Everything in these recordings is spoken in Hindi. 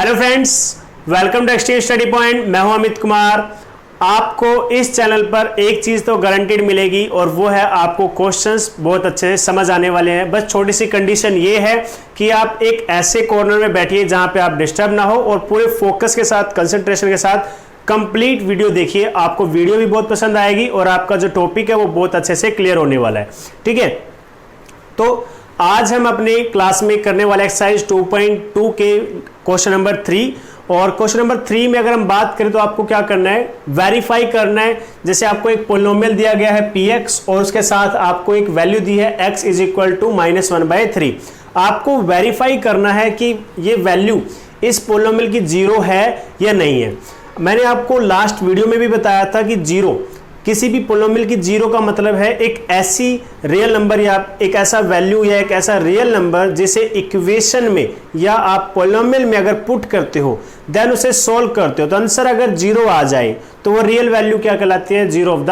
Hello friends, welcome to Extreme Study Point. मैं हूं अमित कुमार। आपको इस चैनल पर एक चीज़ तो गारंटीड मिलेगी और वो है आपको क्वेश्चंस बहुत अच्छे से समझ आने वाले हैं। बस छोटी सी कंडीशन ये है कि आप एक ऐसे कॉर्नर में बैठिए जहां पे आप डिस्टर्ब ना हो और पूरे फोकस के साथ, कंसंट्रेशन के साथ कंप्लीट वीडियो देखिए। आपको वीडियो भी बहुत पसंद आएगी और आपका जो टॉपिक है वो बहुत अच्छे से क्लियर होने वाला है। ठीक है, तो आज हम अपने क्लास में करने वाले एक्सरसाइज 2.2 के क्वेश्चन नंबर 3 और क्वेश्चन नंबर 3 में अगर हम बात करें तो आपको क्या करना है, वेरीफाई करना है। जैसे आपको एक पोलिनोमियल दिया गया है px और उसके साथ आपको एक वैल्यू दी है x इज इक्वल टू -1/3। आपको वेरीफाई करना है कि ये वैल्यू इस पोलिनोमियल की जीरो है या नहीं है। मैंने आपको लास्ट वीडियो में भी बताया था कि जीरो, किसी भी पोलिनोमियल की जीरो का मतलब है एक ऐसी रियल नंबर या एक ऐसा वैल्यू या एक ऐसा रियल नंबर जिसे इक्वेशन में या आप पोलिनोमियल में अगर पुट करते हो देन उसे सॉल्व करते हो तो आंसर अगर जीरो आ जाए तो वो रियल वैल्यू क्या कहलाती है, जीरो ऑफ द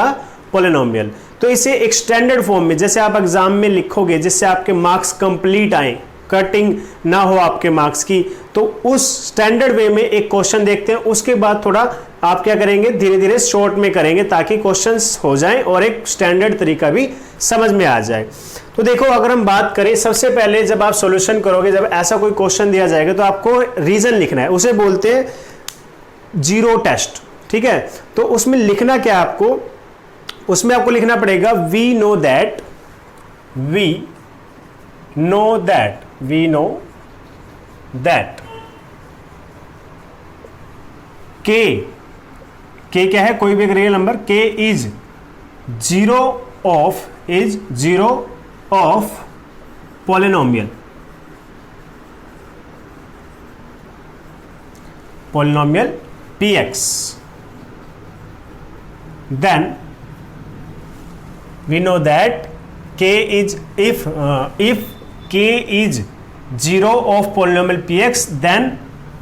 पोलिनोमियल। तो इसे एक स्टैंडर्ड फॉर्म में जैसे आप एग्जाम में लिखोगे जिससे आपके मार्क्स कंप्लीट आए, कटिंग ना हो आपके मार्क्स की, तो उस स्टैंडर्ड वे में एक क्वेश्चन देखते हैं। उसके बाद थोड़ा आप क्या करेंगे, धीरे धीरे शॉर्ट में करेंगे ताकि क्वेश्चंस हो जाएं और एक स्टैंडर्ड तरीका भी समझ में आ जाए। तो देखो, अगर हम बात करें, सबसे पहले जब आप सॉल्यूशन करोगे, जब ऐसा कोई क्वेश्चन दिया जाएगा तो आपको रीजन लिखना है। उसे बोलते हैं जीरो टेस्ट। ठीक है, तो उसमें लिखना क्या है आपको, उसमें आपको लिखना पड़ेगा वी नो दैट के क्या है, कोई भी रियल नंबर के is zero of polynomial px, then we know that k is if k is zero of polynomial px then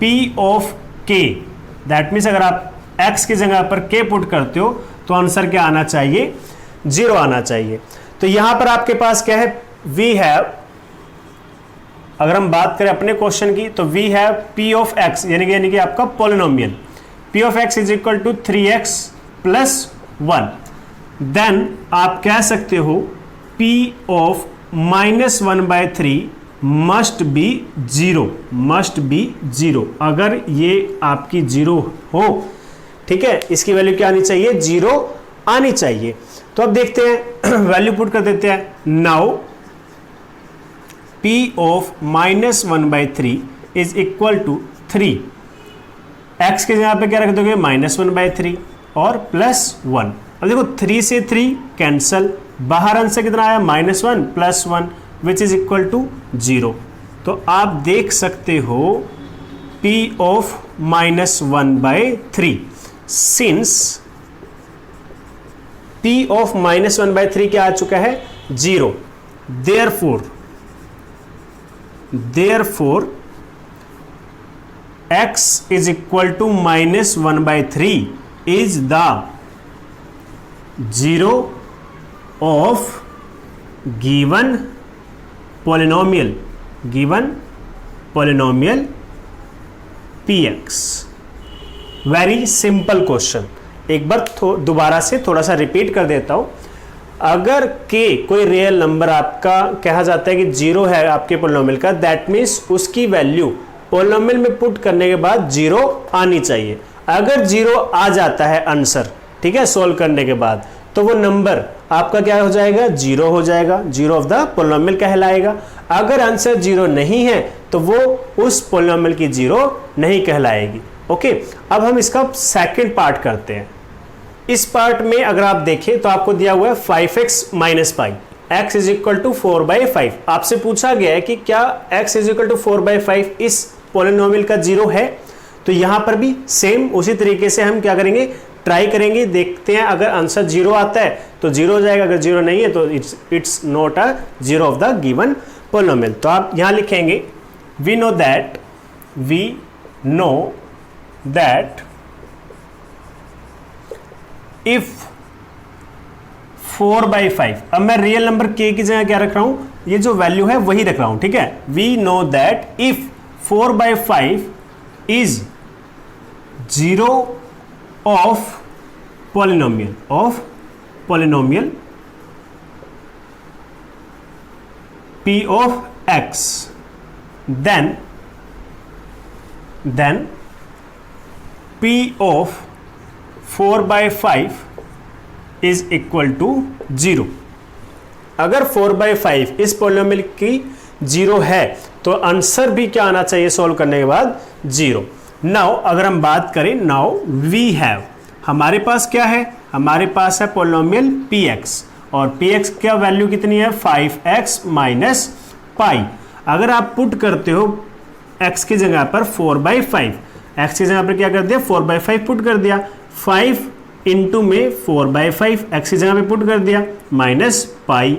p of k, that means अगर आप x की जगह पर k पुट करते हो तो आंसर क्या आना चाहिए, जीरो आना चाहिए। तो यहां पर आपके पास क्या है, वी हैव, अगर हम बात करें अपने क्वेश्चन की तो we have p of x यानी कि आपका polynomial p of x is equal to 3x plus 1। Then आप कह सकते हो p of -1/3 must be zero. अगर ये आपकी जीरो हो, ठीक है, इसकी वैल्यू क्या आनी चाहिए, जीरो आनी चाहिए। तो अब देखते हैं, वैल्यू पुट कर देते हैं। Now p of -1/3 is equal to 3, x के जगह पे क्या रख दोगे, -1/3 और +1। अब देखो 3 से 3 कैंसल, बाहर आंसर कितना आया, -1 + 1 विच इज इक्वल टू 0। तो आप देख सकते हो p of -1/3, since p of -1/3 क्या आ चुका है, 0। therefore x is equal to -1/3 is the zero of given polynomial px। Very simple question. एक बार दोबारा से थोड़ा सा रिपीट कर देता हूं। अगर k कोई रियल नंबर आपका कहा जाता है कि जीरो है आपके पोलिनोमियल का, दैट मीन्स उसकी वैल्यू पोलिनोमियल में पुट करने के बाद जीरो आनी चाहिए। अगर जीरो आ जाता है आंसर, ठीक है, सोल्व करने के बाद, तो वो नंबर आपका क्या हो जाएगा, जीरो हो जाएगा, जीरो ऑफ द पोलिनोमियल कहलाएगा। अगर आंसर जीरो नहीं है तो वो उस पोलिनोमियल की जीरो नहीं कहलाएगी। ओके, अब हम इसका सेकंड पार्ट करते हैं। इस पार्ट में अगर आप देखें तो आपको दिया हुआ है 5x - पाई, x इज इक्वल टू 4/5। आपसे पूछा गया है कि क्या x इज इक्वल टू 4/5 इस पोलिनोमियल का जीरो है। तो यहां पर भी सेम उसी तरीके से हम क्या करेंगे, ट्राई करेंगे, देखते हैं। अगर आंसर जीरो आता है तो जीरो हो जाएगा, अगर जीरो नहीं है तो it's not a zero of the given polynomial. तो आप यहां लिखेंगे वी नो दैट इफ 4/5, अब मैं रियल नंबर k की जगह क्या रख रहा हूं, ये जो वैल्यू है वही रख रहा हूं, ठीक है। We know that if 4/5 is zero of polynomial p of x, then p of 4/5 is equal to 0। अगर 4/5 इस पॉलिनोमियल की 0 है तो आंसर भी क्या आना चाहिए सॉल्व करने के बाद 0। नाउ अगर हम बात करें, नाउ वी हैव, हमारे पास क्या है, हमारे पास है पॉलिनोमियल px और px क्या वैल्यू कितनी है 5x माइनस पाई। अगर आप पुट करते हो x की जगह पर 4/5, x की जगह पर क्या कर दिया 4/5 पुट कर दिया, 5 इंटू में 4/5 x की जगह पे पुट कर दिया माइनस पाई,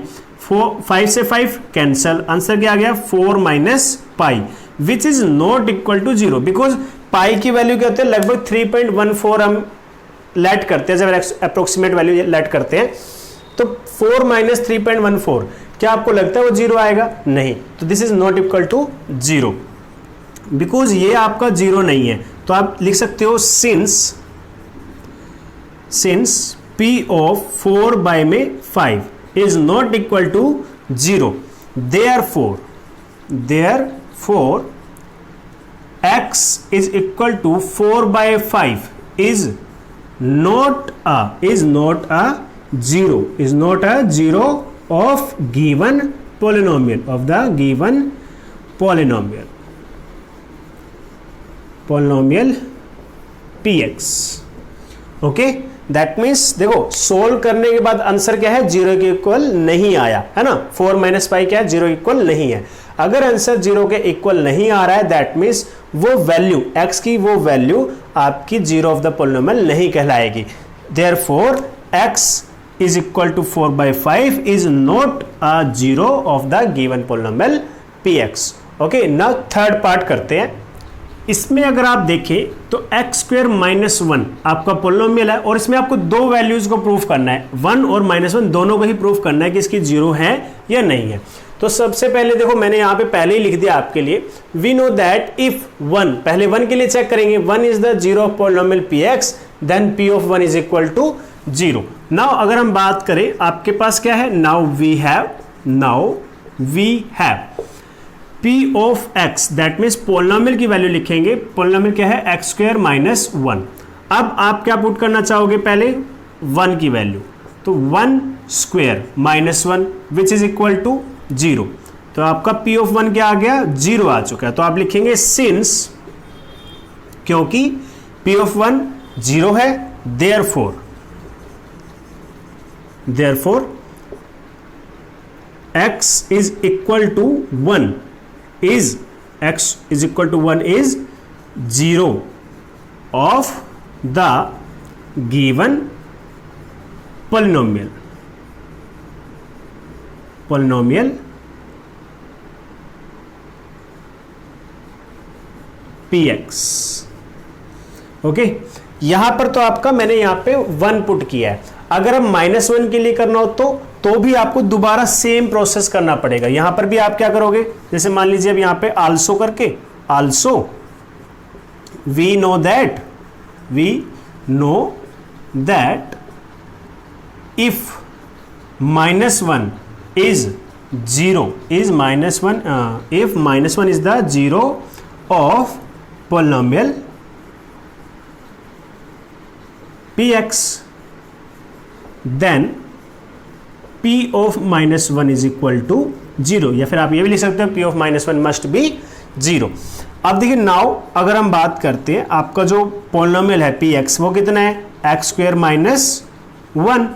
5 से 5 कैंसल, आंसर क्या आ गया 4 minus pi which is not equal to 0 because pi की वैल्यू क्या होती है लगभग 3.14 हम लेट करते हैं, जब अप्रोक्सीमेट वैल्यू लेट करते हैं तो 4 माइनस 3.14 क्या आपको लगता है वो 0 आएगा? नहीं, तो this is not equal to 0 because ये आपका 0 नहीं है। तो आप लिख सकते हो सिंस p ऑफ 4 में 5 is not equal to 0, therefore x is equal to 4/5 is not a 0 of given polynomial, of the given polynomial px। Okay, that means देखो सोल्व करने के बाद आंसर क्या है 0 के इक्वल नहीं आया है ना, 4 माइनस पाई क्या है 0 इक्वल नहीं है। अगर आंसर 0 के इक्वल नहीं आ रहा है दैट मीन्स वो वैल्यू x की वो वैल्यू आपकी 0 ऑफ द पॉलिनोमियल नहीं कहलाएगी। Therefore x is equal to 4/5 is not a 0 of the given polynomial px। Okay, now third part करते हैं। इसमें अगर आप देखें तो x स्क्वायर माइनस 1 आपका पोलिनोमियल है और इसमें आपको दो वैल्यूज को प्रूफ करना है, 1 और -1 दोनों को ही प्रूफ करना है कि इसकी 0 है या नहीं है। तो सबसे पहले देखो मैंने यहाँ पे पहले ही लिख दिया आपके लिए, वी नो दैट इफ 1, पहले 1 के लिए चेक करेंगे, 1 is the 0 of polynomial px then p of 1 is equal to 0। Now अगर हम बात करें आपके पास क्या है, now we have p of x that means polynomial की वैल्यू लिखेंगे, पोलिनोमियल क्या है x स्क्वायर माइनस 1। अब आप क्या पुट करना चाहोगे पहले 1 की वैल्यू, तो 1 square minus 1 which is equal to 0। तो आपका p ऑफ 1 क्या आ गया 0 आ चुका है। तो आप लिखेंगे सिंस, क्योंकि p ऑफ 1 0 है therefore x is equal to 1 is x is equal to 1 is 0 of the given polynomial px। Okay, यहां पर तो आपका मैंने यहां पे 1 पुट किया है। अगर हम -1 के लिए करना हो तो भी आपको दोबारा सेम प्रोसेस करना पड़ेगा। यहां पर भी आप क्या करोगे, जैसे मान लीजिए अब यहां पे आल्सो करके, also we know that if -1 is 0 is -1 if -1 is the 0 of polynomial px then p of -1 is equal to 0, या फिर आप ये भी लिख सकते हो p of -1 must be 0। अब देखिए नाउ अगर हम बात करते हैं आपका जो पोलिनोमियल है px वो कितना है x स्क्वायर माइनस 1।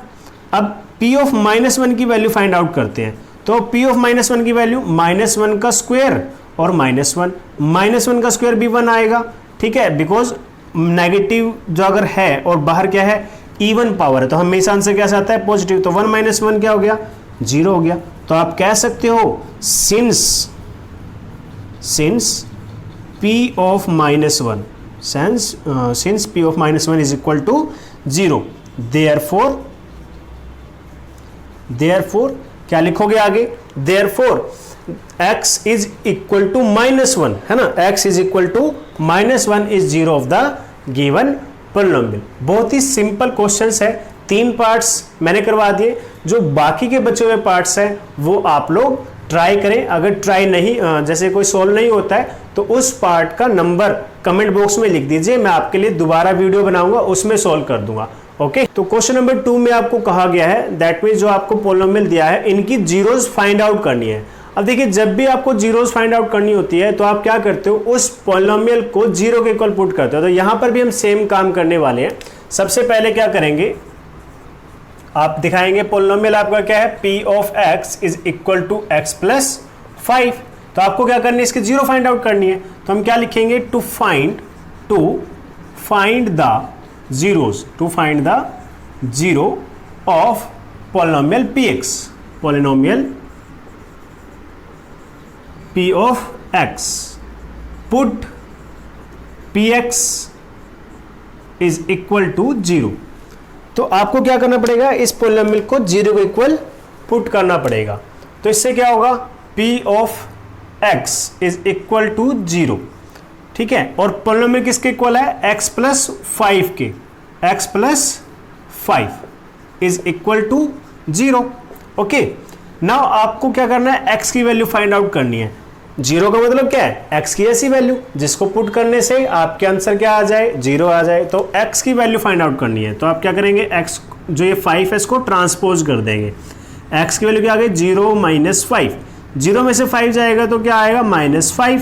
अब p ऑफ -1 की वैल्यू फाइंड आउट करते हैं, तो p ऑफ -1 की वैल्यू -1 का स्क्वायर और -1 का स्क्वायर भी 1 आएगा, ठीक है, बिकॉज नेगेटिव जो अगर है और बाहर क्या है इवन पावर है तो हमेशा आंसर कैसे आता है पॉजिटिव, तो 1 - 1 क्या हो गया 0 हो गया। तो आप कह सकते हो since p of -1 since p of -1 is equal to 0 therefore क्या लिखोगे आगे, therefore x is equal to -1 है ना, x is equal to -1 is 0 of the given polynomial. बहुत ही सिंपल क्वेश्चंस है, 3 पार्ट्स मैंने करवा दिए। जो बाकी के बचे हुए पार्ट्स हैं वो आप लोग ट्राई करें। अगर ट्राई नहीं जैसे कोई सॉल्व नहीं होता है तो उस पार्ट का नंबर कमेंट बॉक्स में लिख दीजिए, मैं आपके लिए दोबारा वीडियो बनाऊंगा, उसमें सॉल्व कर दूंगा। ओके, तो क्वेश्चन नंबर 2 में आपको कहा गया है दैट मीन्स जो आपको पॉलिनोमियल दिया है इनकी जीरोस फाइंड आउट करनी है। अब देखिए, जब भी आपको जीरोस फाइंड आउट करनी होती है तो आप क्या करते हो, उस पॉलिनोमियल को जीरो के इक्वल पुट करते हो। तो यहां पर भी हम सेम काम करने वाले हैं। सबसे पहले क्या करेंगे, आप दिखाएंगे पॉलिनोमियल आपका क्या है, p of x is equal to x plus 5। तो आपको क्या करनी है, इसकी जीरो फाइंड आउट करनी है। तो हम क्या लिखेंगे, to find the zeros, to find the zero of polynomial px, polynomial p of x, put px is equal to 0। तो आपको क्या करना पड़ेगा, इस पॉलिनोमियल को 0 के इक्वल पुट करना पड़ेगा। तो इससे क्या होगा, p of x is equal to 0, ठीक है। और पॉलिनोमियल किसके इक्वल है, x प्लस 5 के, x plus 5 is equal to 0। Okay, now आपको क्या करना है, x की वैल्यू फाइंड आउट करनी है। 0 का मतलब क्या है, x की ऐसी वैल्यू जिसको पुट करने से आपके आंसर क्या आ जाए, 0 आ जाए। तो x की वैल्यू फाइंड आउट करनी है। तो आप क्या करेंगे, x जो ये 5 है इसको ट्रांसपोज कर देंगे। x की वैल्यू क्या आ गई, 0 माइनस 5, 0 में से 5 जाएगा तो क्या आएगा, -5।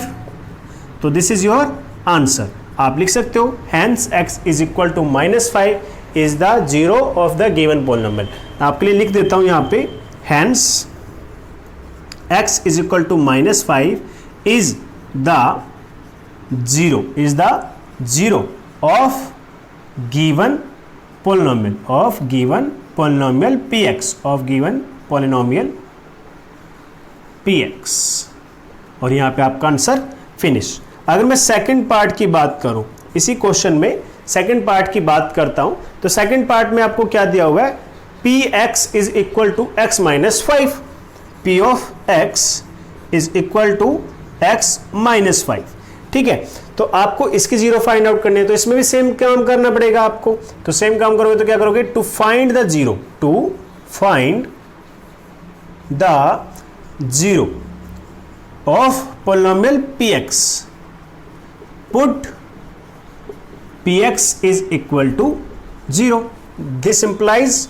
तो दिस इज योर आंसर। आप लिख सकते हो hence x is equal to -5 is the zero of the given polynomial. आपके लिए लिख देता हूं यहाँ पे, hence x is equal to -5 is the zero of given polynomial px, of given polynomial px। और यहाँ पे आपका आंसर फिनिश। अगर मैं सेकंड पार्ट की बात करूं, इसी क्वेश्चन में सेकंड पार्ट की बात करता हूं, तो सेकंड पार्ट में आपको क्या दिया हुआ है, px is equal to x minus 5, p of x is equal to x minus 5, ठीक है। तो आपको इसकी जीरो फाइंड आउट करनी है, तो इसमें भी सेम काम करना पड़ेगा आपको। तो सेम काम करोगे तो क्या करोगे, to find the zero, to find the zero of polynomial px, put px is equal to 0। This implies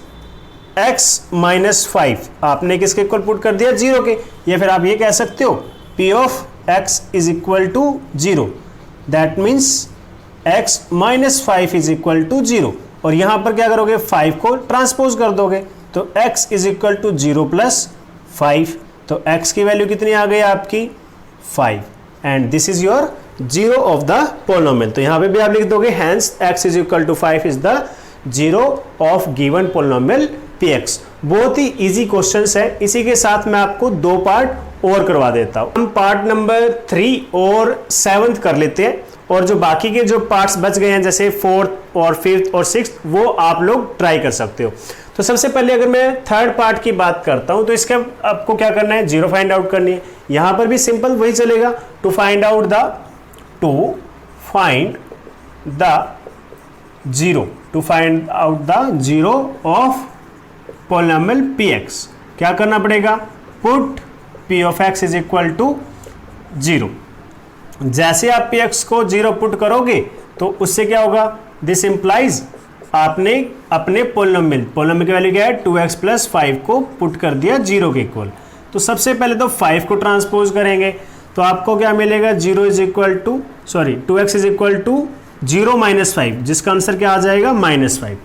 x minus 5 आपने किसके इक्वल पुट कर दिया, 0 के। या फिर आप ये कह सकते हो p of x is equal to 0, that means x minus 5 is equal to 0। और यहां पर क्या करोगे, 5 को ट्रांसपोज कर दोगे, तो x is equal to 0 plus 5। तो x की वैल्यू कितनी आ गई आपकी, 5, and this is your zero of the polynomial. तो यहां पे भी आप लिख दोगे hence x is equal to 5 is the zero of given polynomial px। बहुत ही इजी क्वेश्चंस है। इसी के साथ मैं आपको 2 पार्ट और करवा देता हूं। हम पार्ट नंबर 3 और 7 कर लेते हैं, और जो बाकी के जो पार्ट्स बच गए हैं जैसे 4th और 5th और 6th, वो आप लोग ट्राई कर सकते हो। तो सबसे पहले अगर मैं थर्ड पार्ट की बात करता हूं, तो इसका आपको क्या करना है, जीरो फाइंड आउट करनी है। यहां पर भी सिंपल वही चलेगा, to find out the zero of polynomial px। क्या करना पड़ेगा, put p of x is equal to 0। जैसे आप px को 0 पुट करोगे तो उससे क्या होगा, दिस इंप्लाइज आपने अपने पॉलिनोमियल की वैल्यू क्या है, 2x प्लस 5 को पुट कर दिया 0 के इक्वल। तो सबसे पहले तो 5 को ट्रांसपोज करेंगे, तो आपको क्या मिलेगा, 2x is equal to 0 minus 5, जिसका आंसर क्या आ जाएगा, -5।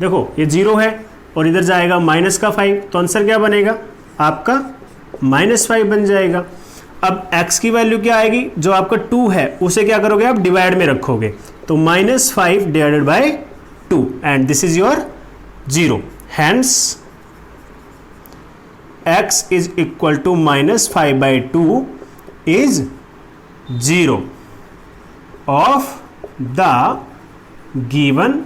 देखो ये 0 है और इधर जाएगा माइनस का 5, तो आंसर क्या बनेगा आपका, -5 बन जाएगा। अब x की वैल्यू क्या आएगी, जो आपका 2 है उसे क्या करोगे आप, डिवाइड में रखोगे, तो -5 divided by 2, and this is your 0। Hence x is equal to -5/2 is 0 of the given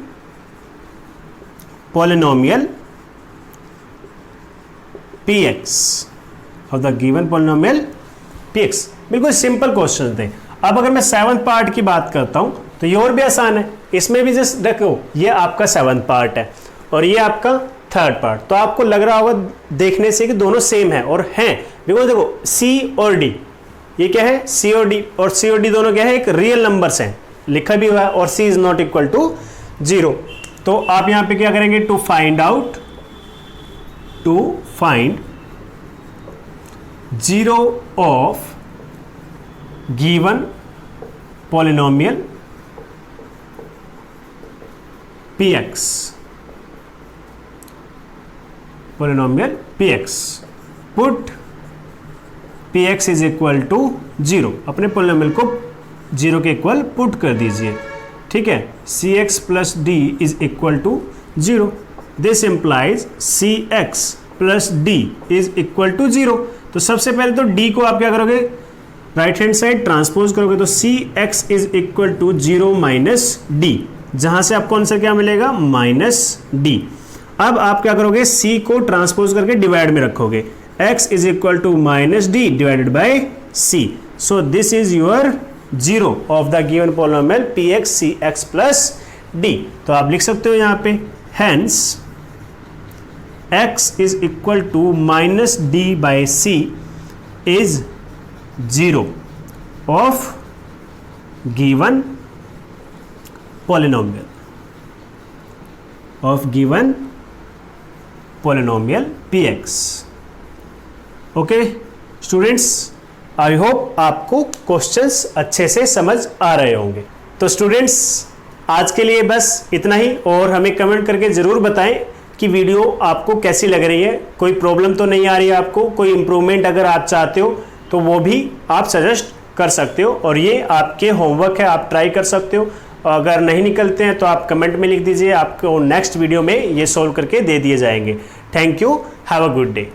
polynomial px, of the given polynomial px। बिल्कुल सिंपल क्वेश्चन थे। अब अगर मैं 7th पार्ट की बात करता हूं तो ये और भी आसान है। इसमें भी जस्ट देखो ये आपका 7th पार्ट है और ये आपका 3rd पार्ट, तो आपको लग रहा होगा देखने से कि दोनों सेम है, और हैं बिकॉज देखो c और d, ये क्या है c और d, और c और d दोनों क्या है एक रियल नंबर्स हैं, लिखा भी हुआ है, और c is not equal to 0। तो आप यहां पे क्या करेंगे, to find 0 of given polynomial px, polynomial px, put px is equal to 0, अपने पॉलिनोमियल को 0 के इक्वल पुट कर दीजिए, ठीक है। cx plus d is equal to 0, this implies cx plus d is equal to 0। तो सबसे पहले तो d को आप क्या करोगे, राइट हैंड साइड ट्रांसपोज करोगे, तो cx is equal to 0 minus d, जहां से आपको आंसर क्या मिलेगा माइनस d। अब आप क्या करोगे, c को ट्रांसपोज करके डिवाइड में रखोगे, x is equal to minus d divided by c। So this is your 0 of the given polynomial px cx plus d। तो आप लिख सकते हो यहाँ पे hence x is equal to minus d by c is 0 of given polynomial of given polynomial px। Okay students, I hope आपको क्वेश्चंस अच्छे से समझ आ रहे होंगे। तो स्टूडेंट्स आज के लिए बस इतना ही, और हमें कमेंट करके ज़रूर बताएं कि वीडियो आपको कैसी लग रही है, कोई प्रॉब्लम तो नहीं आ रही है आपको, कोई इम्प्रूवमेंट अगर आप चाहते हो तो वो भी आप सजेस्ट कर सकते हो, और ये आपके होमवर्क है, आप ट्राई कर सकते हो। अगर नहीं निकलते हैं तो आप कमेंट में लिख दीजिए, आपको नेक्स्ट वीडियो में ये सॉल्व करके दे दिए जाएंगे। Thank you, have a good day.